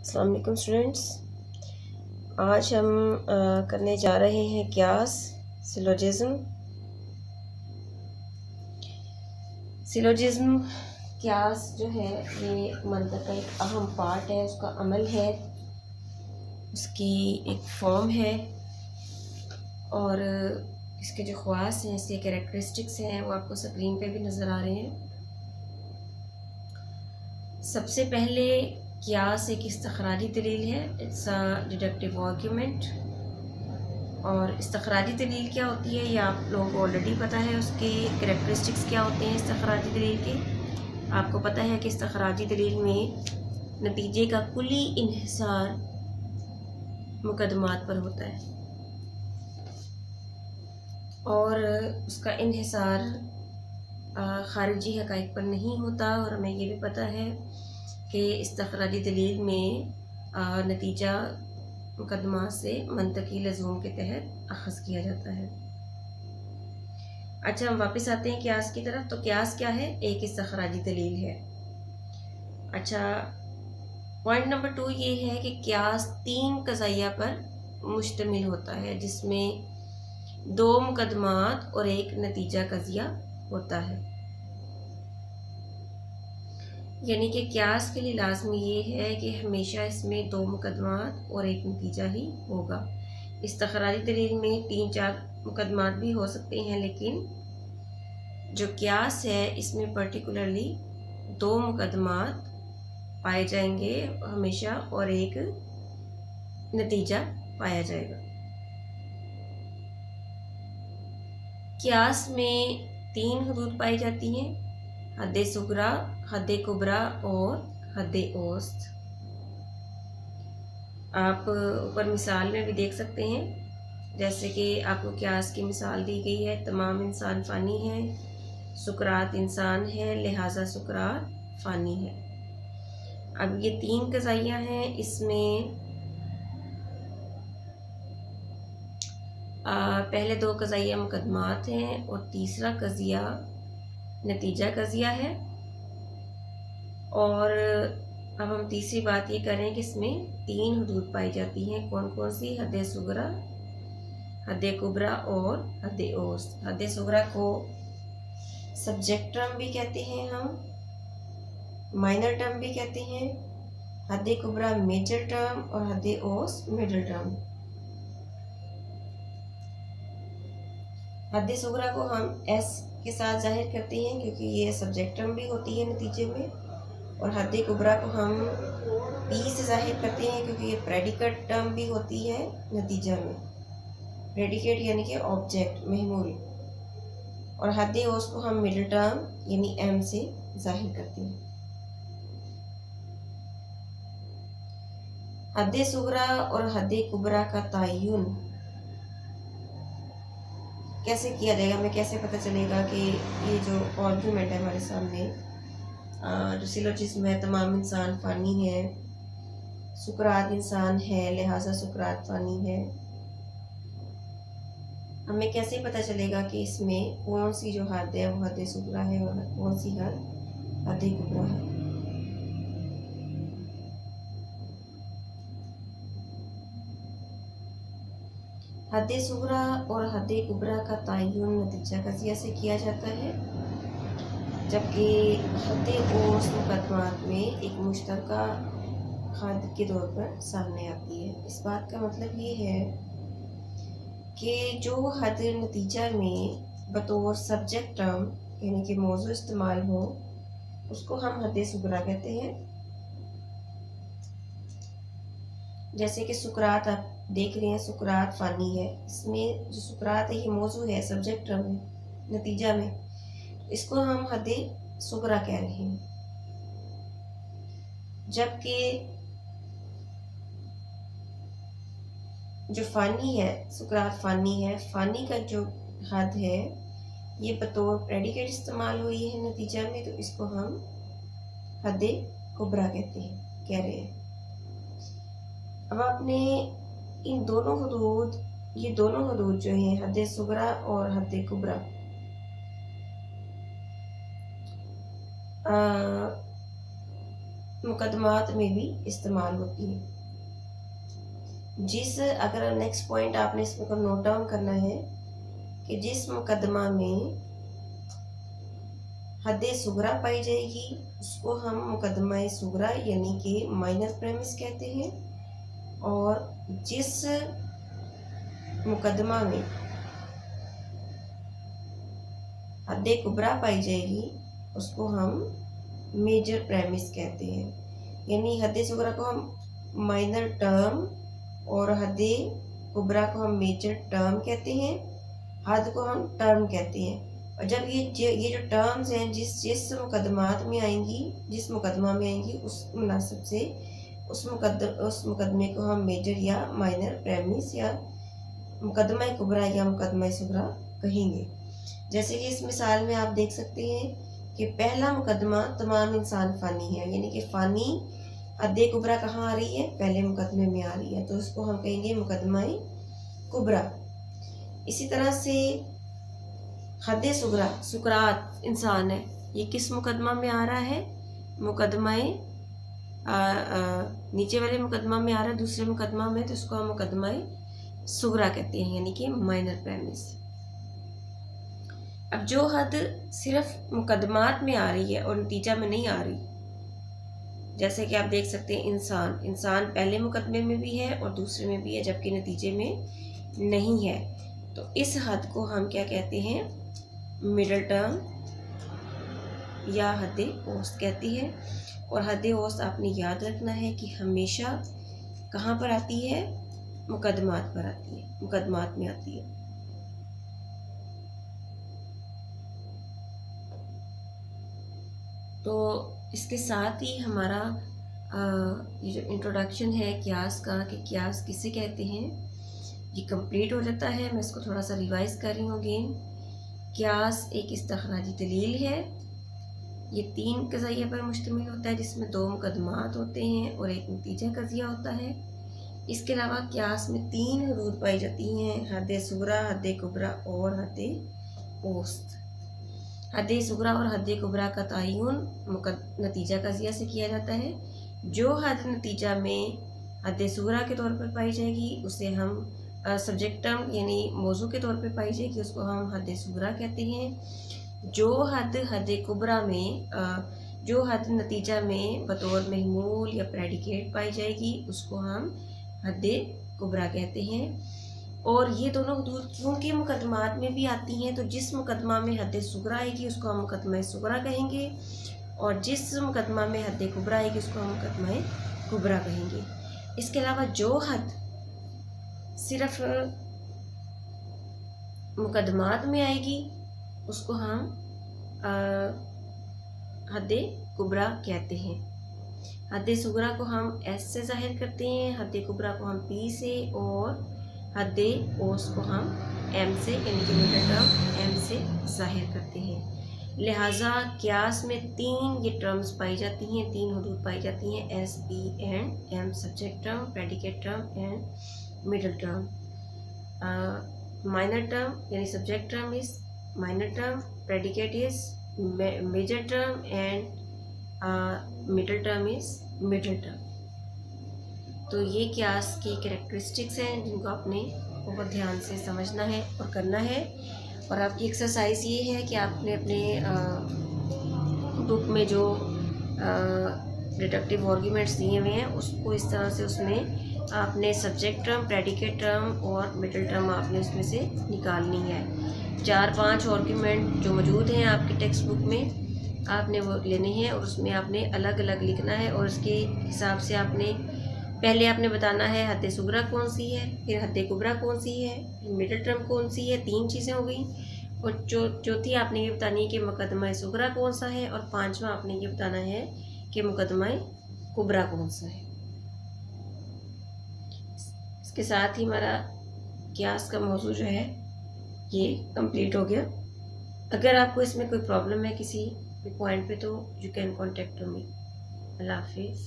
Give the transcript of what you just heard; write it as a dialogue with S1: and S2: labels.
S1: अस्सलाम वालेकुम स्टूडेंट्स। आज हम करने जा रहे हैं क्यास सिलोजिज्म। सिलोजिज्म क्यास जो है ये मंतक़ का एक अहम पार्ट है, उसका अमल है, उसकी एक फॉर्म है और इसके जो ख़वास हैं, इसके कैरेक्टरिस्टिक्स हैं वो आपको स्क्रीन पे भी नज़र आ रहे हैं। सबसे पहले क्यास एक इस्तख़राजी दलील है, इट्स अ डिडक्टिव आर्ग्यूमेंट। और इस्तख़राजी दलील क्या होती है ये आप लोगों को ऑलरेडी पता है, उसके कैरेक्टरिस्टिक्स क्या होते हैं इस्तख़राजी दलील के। आपको पता है कि इस्तख़राजी दलील में नतीजे का कुली इन्हिसार मुकदमात पर होता है और उसका इन्हिसार ख़ारिजी हक़ाइक़ पर नहीं होता। और हमें ये भी पता है कि इस्तख़राजी दलील में नतीजा मुकदमा से मंतकी लज़ूम के तहत अख़ज़ किया जाता है। अच्छा, हम वापस आते हैं क्यास की तरफ। तो क्यास क्या है? एक इस्तख़राजी दलील है। अच्छा, पॉइंट नंबर 2 ये है कि क्यास 3 क़ज़ाइया पर मुश्तमिल होता है, जिसमें 2 मुकदमात और एक नतीजा क़ज़िया होता है। यानी कि क्यास के लिए लाजमी ये है कि हमेशा इसमें 2 मुकदमात और एक नतीजा ही होगा। इस्तख़राजी दलील में 3-4 मुकदमात भी हो सकते हैं, लेकिन जो क्यास है इसमें पर्टिकुलरली 2 मुकदमात पाए जाएंगे हमेशा और एक नतीजा पाया जाएगा। क्यास में 3 हदूद पाई जाती हैं, हद सुगरा, हद कुबरा और हद औसत। आप ऊपर मिसाल में भी देख सकते हैं, जैसे कि आपको क्यास की मिसाल दी गई है, तमाम इंसान फ़ानी है, सुकरात इंसान है, लिहाजा सुकरात फ़ानी है। अब ये 3 क़ज़ाइया हैं, इसमें पहले 2 क़ज़ाइया मुकदमात हैं और तीसरा क़ज़िया नतीजा क़ज़िया है। और अब हम तीसरी बात ये करें कि इसमें 3 हदूद पाई जाती हैं। कौन कौन सी? हद सुगरा, हद कुबरा और हद औसत। हद सुगरा को सब्जेक्ट टर्म भी कहते हैं, हम माइनर टर्म भी कहते हैं, हद कुबरा मेजर टर्म और हद औसत मिडल टर्म। हद सुगरा को हम एस के साथ जाहिर करते हैं क्योंकि ये सब्जेक्ट टर्म भी होती है नतीजे में, और हद कुबरा को हम पी से जाहिर करते हैं क्योंकि ये प्रेडिकेट टर्म भी होती है नतीजा में। प्रेडिकेट यानी कि ऑब्जेक्ट, महमूल। और हद औसत को हम मिडिल टर्म यानी एम से जाहिर करते हैं। हद सुगरा और हद कुबरा का तयन कैसे किया जाएगा? हमें कैसे पता चलेगा कि ये जो आर्गुमेंट है हमारे सामने, जो सिलोजिज्म है, तमाम इंसान फ़ानी है, सुकरात इंसान है, लिहाजा सुकरात फ़ानी है, हमें कैसे पता चलेगा कि इसमें कौन सी जो हद है वो हद सुगरा है और कौन सी हद कुबरा है? हद सुगरा और हद कुबरा का तयन नतीजा क़ज़िया से किया जाता है, जबकि हद औसत मुकदमात में एक मुश्तरका हद के तौर पर सामने आती है। इस बात का मतलब ये है कि जो हद नतीजा में बतौर सब्जेक्ट टर्म यानी कि मौजू इस्तेमाल हो, उसको हम हद सुगरा कहते हैं। जैसे कि सुकरात आप देख रहे हैं, सुकरात फ़ानी है, इसमें जो सुकरात है ये मौजू है, सब्जेक्ट टर्म है नतीजा में, इसको हम हद सुगरा कह रहे हैं। जबकि जो फ़ानी है, सुकरात फ़ानी है, फ़ानी का जो हद है ये बतौर प्रेडिकेट इस्तेमाल हुई है नतीजा में, तो इसको हम हद कुबरा कहते हैं, कह रहे हैं। अब आपने इन दोनों हदूद, ये दोनों हदूद जो हैं हद सुगरा और हद कुबरा, मुकदमात में भी इस्तेमाल होती है। अगर नेक्स्ट पॉइंट आपने इसमें को नोट डाउन करना है कि जिस मुकदमा में हद्दे सुगरा पाई जाएगी उसको हम मुकदमा सुगरा यानी कि माइनर प्रेमिस कहते हैं, और जिस मुकदमा में हद्दे कुबरा पाई जाएगी उसको हम मेजर प्रेमिस कहते हैं। यानी हद्दे सुगरा को हम माइनर टर्म और हद्दे कुबरा को हम मेजर टर्म कहते हैं, हद को हम टर्म कहते हैं। और जब ये जो टर्म्स हैं जिस मुकदमात में आएंगी, जिस मुकदमा में आएंगी उस मुनासिब से उस मुकदमे को हम मेजर या माइनर प्रेमिस या मुकदमा कुबरा या मुकदमा सुगरा कहेंगे। जैसे कि इस मिसाल में आप देख सकते हैं कि पहला मुकदमा तमाम इंसान फ़ानी है, यानी कि फ़ानी हद्दे कुबरा कहाँ आ रही है, पहले मुकदमे में आ रही है, तो उसको हम कहेंगे मुकदमा कुबरा। इसी तरह से हद्दे सुगरा सुकरात इंसान है, ये किस मुकदमा में आ रहा है, मुकदमा नीचे वाले मुकदमा में आ रहा है, दूसरे मुकदमा में, तो इसको हम मुकदमा सुगरा कहते हैं, यानी कि माइनर प्रेमिस। अब जो हद सिर्फ मुकदमात में आ रही है और नतीजा में नहीं आ रही, जैसे कि आप देख सकते हैं इंसान पहले मुकदमे में भी है और दूसरे में भी है जबकि नतीजे में नहीं है, तो इस हद को हम क्या कहते हैं, मिडल टर्म या हद्दे औसत कहती है। और हद्दे औसत आपने याद रखना है कि हमेशा कहाँ पर आती है, मुकदमात पर आती है, मुकदमात में आती है। तो इसके साथ ही हमारा ये जो इंट्रोडक्शन है क्यास का, कि क्यास किसे कहते हैं, ये कंप्लीट हो जाता है। मैं इसको थोड़ा सा रिवाइज कर रही हूँ अगेन। क्यास एक इस्तखराजी दलील है, ये 3 कज़िया पर मुश्तमिल होता है जिसमें 2 मुकदमात होते हैं और एक नतीजा कज़िया होता है। इसके अलावा क्यास में 3 हदूद पाई जाती हैं, हद्दे सुगरा, हद्दे कुबरा और हद्दे औसत। हद्दे सुगरा और हद्दे कुबरा का तयन नतीजा कज़िया से किया जाता है। जो हद नतीजा में हद्दे सुगरा के तौर पर पाई जाएगी उसे हम सब्जेक्ट टर्म यानी मौजू के तौर पे पाई जाएगी, उसको हम हद्दे सुगरा कहते हैं। जो हद हद्दे कुबरा में जो हद नतीजा में बतौर महमूल या प्रेडिकेट पाई जाएगी उसको हम हद्दे कुबरा कहते हैं। और ये दोनों हदूद क्योंकि मुकदमात में भी आती हैं, तो जिस मुकदमा में हद्दे सुगरा आएगी उसको हम मुकदमा सुगरा कहेंगे, और जिस मुकदमा में हद्दे कुबरा आएगी उसको हम मुकदमा कुबरा कहेंगे। इसके अलावा जो हद सिर्फ मुकदमात में आएगी उसको हम हद्दे कुबरा कहते हैं। हद्दे सुगरा को हम एस से ज़ाहिर करते हैं, हद्दे कुबरा को हम पी से, और हद्दे औसत को हम एम से यानी कि मिडल टर्म एम से ज़ाहिर करते हैं। लिहाजा क्यास में 3 ये टर्म्स पाई जाती हैं, 3 हदूद पाई जाती हैं, S P and M, subject term, predicate term and middle term. Minor term यानी subject term is minor term, predicate is major term and middle term is middle term. तो ये क्यास की कैरेक्टरिस्टिक्स हैं जिनको आपने बहुत ध्यान से समझना है और करना है। और आपकी एक्सरसाइज ये है कि आपने अपने बुक में जो डिडक्टिव आर्ग्यूमेंट्स दिए हुए हैं उसको इस तरह से उसमें आपने सब्जेक्ट टर्म, प्रेडिकेट टर्म और मिडल टर्म आपने उसमें से निकालनी है। 4-5 आर्ग्यूमेंट जो मौजूद हैं आपके टेक्स्ट बुक में आपने वो लेने हैं और उसमें आपने अलग अलग लिखना है, और उसके हिसाब से आपने पहले आपने बताना है हद्दे सुगरा कौन सी है, फिर हद्दे कुबरा कौन सी है, फिर मिडल टर्म कौन सी है। 3 चीज़ें हो गई। और चौथी आपने ये बतानी है कि मुकदमा सुगरा कौन सा है, और 5वां आपने ये बताना है कि मुकदमा कुबरा कौन सा है। इसके साथ ही हमारा क्यास का मौजू जो है ये कंप्लीट हो गया। अगर आपको इसमें कोई प्रॉब्लम है किसी भी पॉइंट पे तो यू कैन कॉन्टेक्ट मी। अल्लाह हाफिज़।